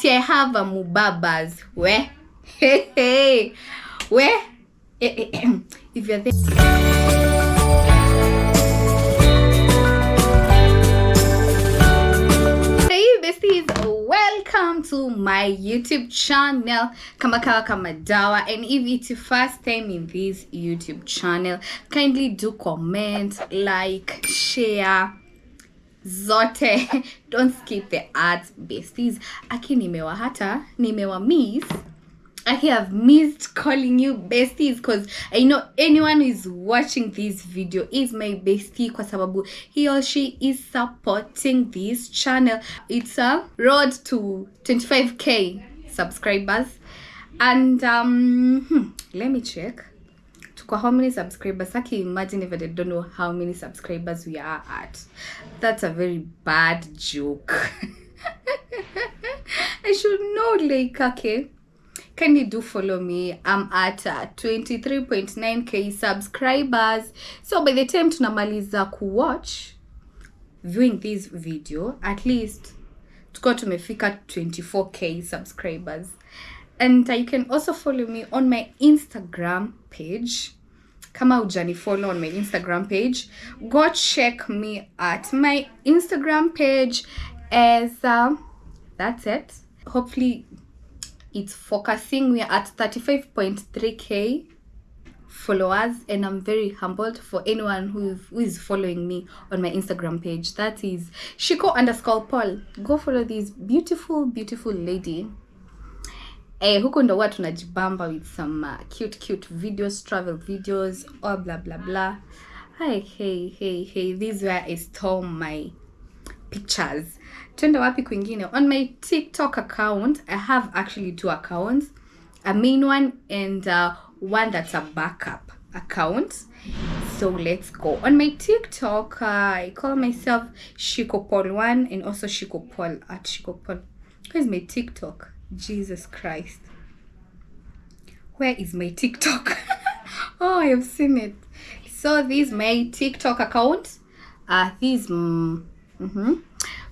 I have a mubabas. Where? Hey. Where? If you're there. Welcome to my YouTube channel Kamadawa, and if it's your first time in this YouTube channel, kindly do comment, like, share zote. Don't skip the ads, besties. Aki nimewa miss. I have missed calling you besties because I know anyone who is watching this video is my bestie kwa sababu he or she is supporting this channel. It's a road to 25k subscribers, and let me check. Tuko how many subscribers? I can imagine if I don't know how many subscribers we are at. That's a very bad joke. I should know, like, okay. Can you do follow me? I'm at 23.9k subscribers. So by the time tunamaliza kuwatch viewing this video, at least tuko tumefika 24k subscribers. And you can also follow me on my Instagram page. Kama hujani follow on my Instagram page, go check me at my Instagram page as that's it. Hopefully it's focusing. We are at 35.3k followers, and I'm very humbled for anyone who is following me on my Instagram page. That is Shiko_Paul. Go follow this beautiful lady. Huko ndo watu tunajibamba with some cute videos, travel videos, or blah blah blah. Hey, this is where I store my pictures. Twende wapi kwingine? On my TikTok account, I have actually 2 accounts, a main one and one that's a backup account. So let's go. On my TikTok, I call myself Shiko_Paul1 and also Shiko_Paul at Shiko_Paul. Where's my TikTok? Jesus Christ. Where is my TikTok? Oh, I have seen it. So this is my TikTok account.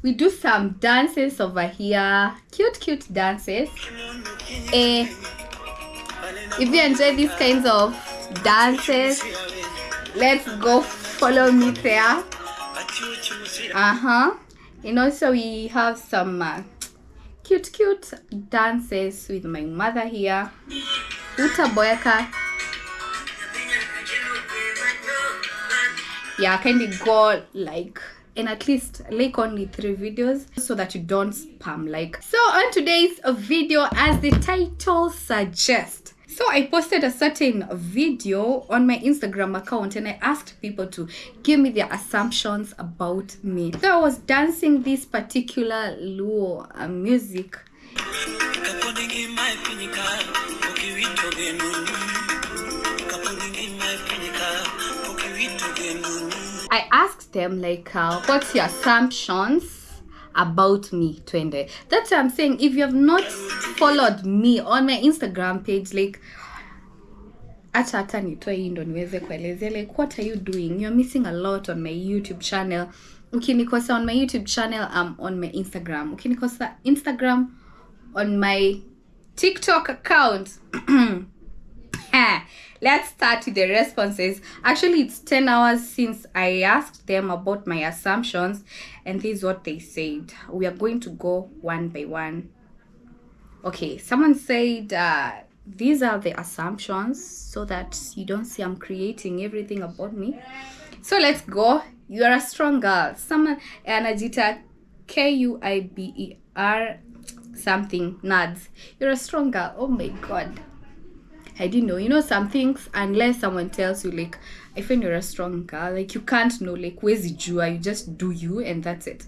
We do some dances over here, cute dances. If you enjoy these kinds of dances, let's go follow me there. And also we have some cute dances with my mother here. Utaboyaka. Yeah, kindly go like and at least like only 3 videos so that you don't spam like. So on today's video, as the title suggests, so I posted a certain video on my Instagram account and I asked people to give me their assumptions about me. So I was dancing this particular Luo music. I asked them like, what's your assumptions about me, Twende? That's what I'm saying. If you have not followed me on my Instagram page, like, like, what are you doing? You're missing a lot on my YouTube channel. Ukinikosa on my YouTube channel, I'm on my Instagram. Ukinikosa Instagram on my TikTok account. Let's start with the responses. Actually, it's 10 hours since I asked them about my assumptions, and this is what they said. We are going to go one by one. Okay, someone said these are the assumptions so that you don't see I'm creating everything about me. So let's go. You are a strong girl. Someone Anajita KUIBER something nods. You're a strong girl. Oh my god, I didn't know. You know, some things, unless someone tells you, like, I find you're a strong girl, like, you can't know, like, where's the jua? You just do you, and that's it.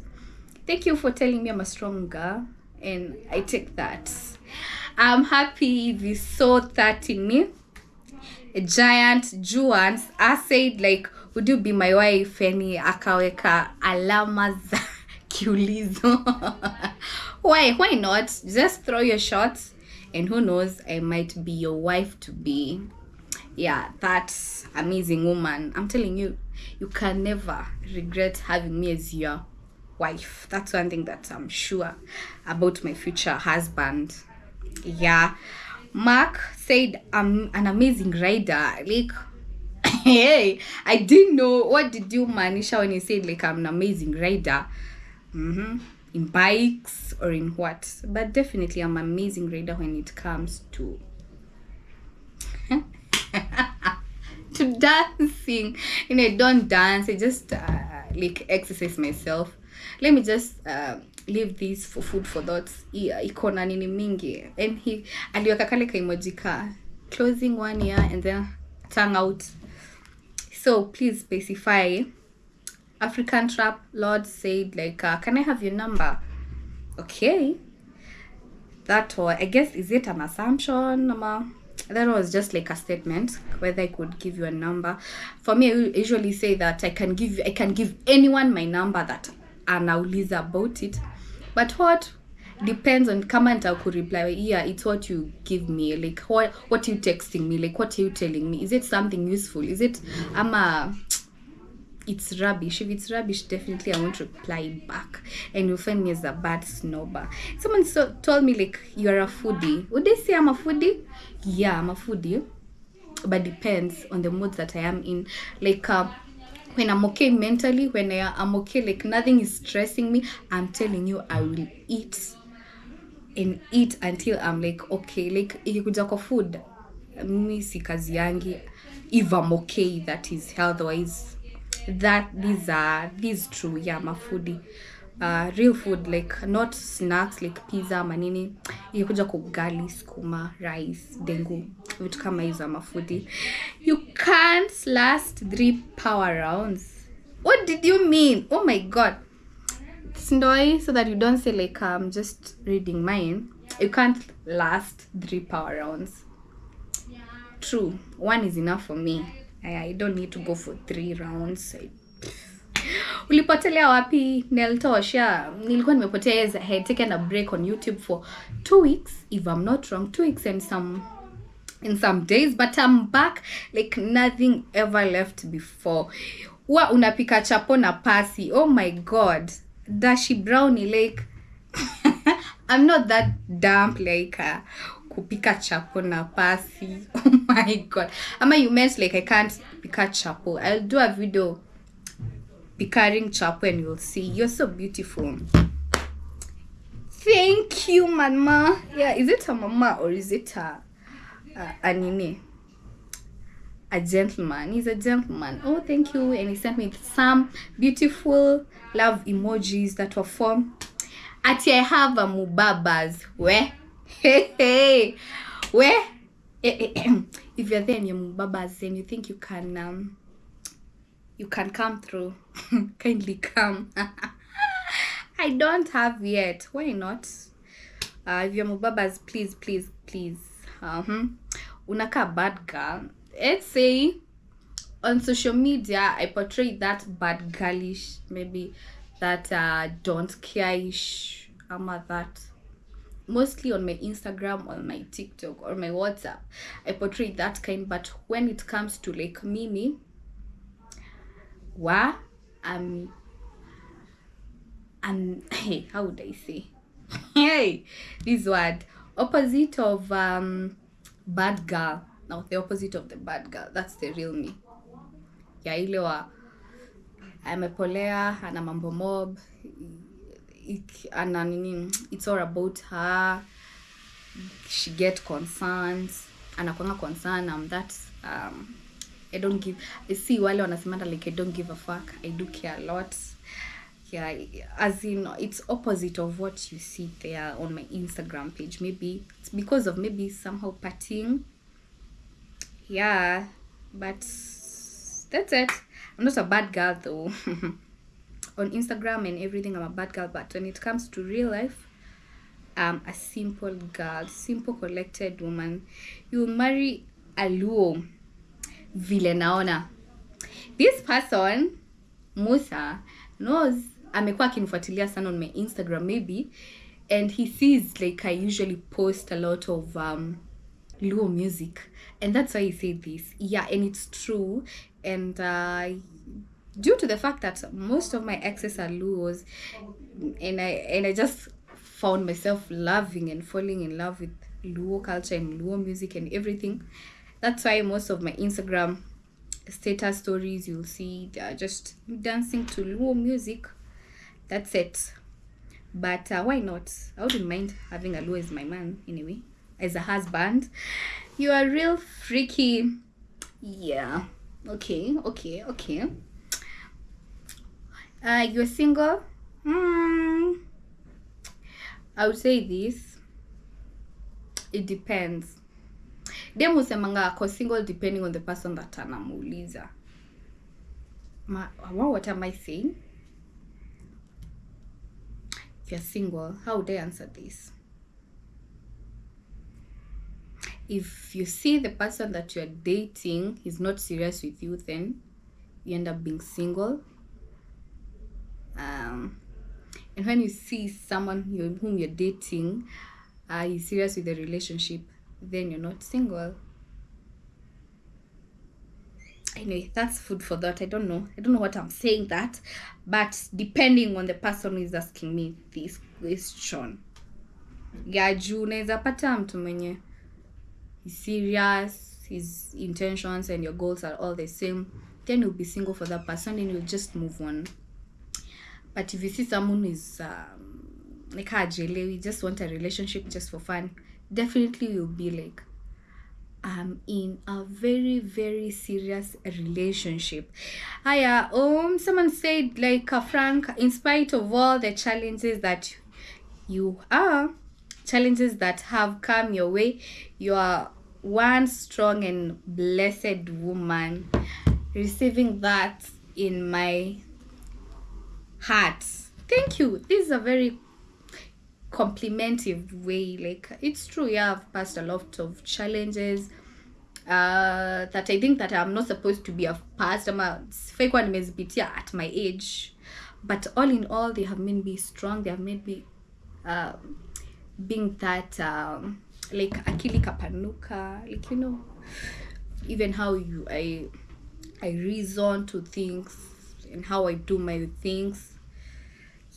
Thank you for telling me I'm a strong girl, and I take that. I'm happy you saw that in me. A giant Juans, I said, like, would you be my wife? Any akaweka alama za kiulizo. Why not? Just throw your shots. And who knows, I might be your wife to be. Yeah, that's amazing woman. I'm telling you, you can never regret having me as your wife. That's one thing that I'm sure about my future husband. Yeah. Mark said I'm an amazing rider. Like, hey, I didn't know. What did you manisha when you said like I'm an amazing rider? In bikes or in what? But definitely I'm an amazing rider when it comes to to dancing. I don't dance. I just like exercise myself. Let me just leave this for food for thoughts. Iko na nini mingi. And he aliweka kale ka emoji ka closing 1 year and then tongue out. So please specify. African Trap Lord said like can I have your number? Okay. That, or I guess, is it an assumption? That was just like a statement whether I could give you a number. For me, I usually say that I can give anyone my number that anauliza about it. But what depends on kama nitaku reply, yeah, it's what you give me, like what you texting me, like what are you telling me? Is it something useful? Is it it's rubbish? If it's rubbish, definitely I won't reply back, and you'll find me as a bad snobber. Someone told me like you're a foodie. Would they say I'm a foodie? Yeah, I'm a foodie, but depends on the mood that I am in. Like when I'm okay mentally, when I'm okay, like nothing is stressing me, I'm telling you, I will eat and eat until I'm like okay. Like ikikuja kwa food, mimi si kazi yangi. If I'm okay, that is health wise. That these true, yeah, I'm a foodie. Real food, like not snacks like pizza manini. Ikikuja kwa ugali, skuma, rice, dengu, vitu kama hizo, I'm a foodie. You can't last 3 power rounds. What did you mean? Oh my god. Sendwave, so that you don't say like I'm just reading mine. You can't last 3 power rounds. True, 1 is enough for me. I don't need to go for 3 rounds. Ulipotelea wapi Neltosha? Nilikuwa nimepotea. I had taken a break on YouTube for 2 weeks, if I'm not wrong, 2 weeks and some days, but I'm back like nothing ever left before. Wa unapika chapo na pasi. Oh my god. Dashi brownie, like I'm not that dumb like kupika chapo na pasi. Oh my god. Ama you meant like I can't pika chapo. I'll do a video pikaring chapo and you'll see. You're so beautiful. Thank you, mama. Yeah, is it a mama or is it a nini? A gentleman. He's a gentleman. Oh, thank you. And he sent me some beautiful love emojis that were from Ati I have a mubabas. Where? Hey. Where? If you're there in your mubabas and you think you can come through, kindly come. I don't have yet. Why not? If you're mubabas, please. Unaka bad girl. Let's say on social media I portray that bad girlish, maybe that don't care-ish, that mostly on my Instagram, on my TikTok, or my WhatsApp, I portray that kind. But when it comes to like Mimi, I'm hey, how would I say? Hey, this word, opposite of bad girl. Now the opposite of the bad girl, that's the real me. Yeah, ile wa amepolea, ana mambo mob, it's all about her. She get concerns, anakuanga concern. That I don't give. I see wale wanasemanga like I don't give a fuck. I do care a lot. Yeah, as in it's opposite of what you see there on my Instagram page. Maybe it's because of maybe somehow partying. Yeah, but that's it. I'm not a bad girl though. On Instagram and everything, I'm a bad girl, but when it comes to real life, I'm a simple girl, simple, collected woman. You marry a Luo, vile naona. This person, Musa, knows amekuwa akinifuatilia sana on my Instagram maybe, and he sees like I usually post a lot of Luo music, and that's why he said this. Yeah, and it's true. And due to the fact that most of my exes are Luos, and I just found myself loving and falling in love with Luo culture and Luo music and everything. That's why most of my Instagram status stories, you'll see they are just dancing to Luo music. That's it. But why not? I wouldn't mind having a Luo as my man anyway, as a husband. You are real freaky. Yeah. Okay. You're single? I would say this. It depends. Dem husemanga ako single depending on the person that anamuuliza. What am I saying? If you're single, how would I answer this? If you see the person that you're dating is not serious with you, then you end up being single. And when you see someone whom you're dating is serious with the relationship, then you're not single. Anyway, that's food for thought. I don't know what I'm saying that, but depending on the person who is asking me this question. Yeah, juu naweza pata mtu mwenye he's serious, his intentions and your goals are all the same, then you'll be single for that person and you'll just move on. But if you see someone who is like we just want a relationship just for fun, definitely you'll be like, I'm in a very, very serious relationship. Someone said, like, Frank, in spite of all the challenges that challenges that have come your way, you are one strong and blessed woman. Receiving that in my heart. Thank you. This is a very complimentive way. Like, it's true, yeah, I've passed a lot of challenges that I think that I'm not supposed to be a past. I'm a fake one at my age, but all in all, they have made me strong. They have made me being that like akili kapanuka, like, you know, even how I reason to things and how I do my things.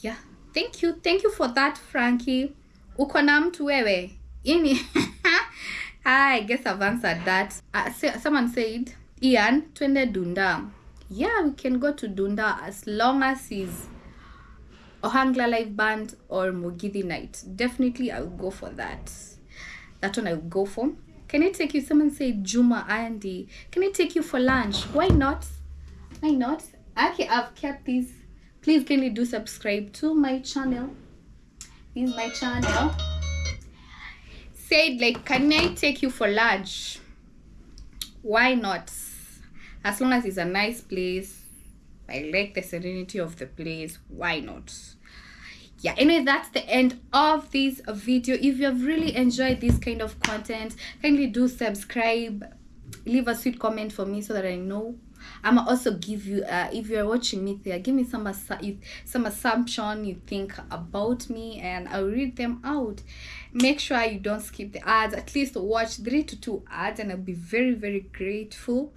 Yeah, thank you for that, Frankie. Uko na mtu wewe ini? I guess I've answered that. Someone said, Ian, twende Dunda. Yeah, we can go to Dunda as long as it's Ohangla Live Band or Mugithi Night. Definitely I will go for that. That one I will go for. Can I take you? Someone said, Juma Andy, can I take you for lunch? Why not? Okay, I've kept these. Please can you do subscribe to my channel. This is my channel. Said, like, can I take you for lunch? Why not? As long as it's a nice place, I like the serenity of the place, why not? Yeah, anyway, that's the end of this video. If you have really enjoyed this kind of content, kindly do subscribe, leave a sweet comment for me so that I know. I'm also give you if you're watching me there, give me some assumption you think about me and I'll read them out. Make sure you don't skip the ads. At least watch 3 to 2 ads and I'll be very, very grateful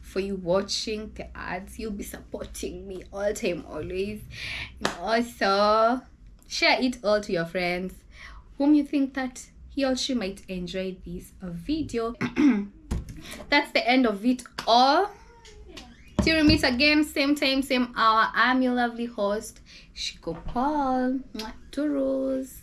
for you watching the ads. You'll be supporting me all time, always. And also share it all to your friends whom you think that he or she might enjoy this video. That's the end of it all. Till we meet again, same time, same hour. I'm your lovely host, Shiko Paul. Toodles.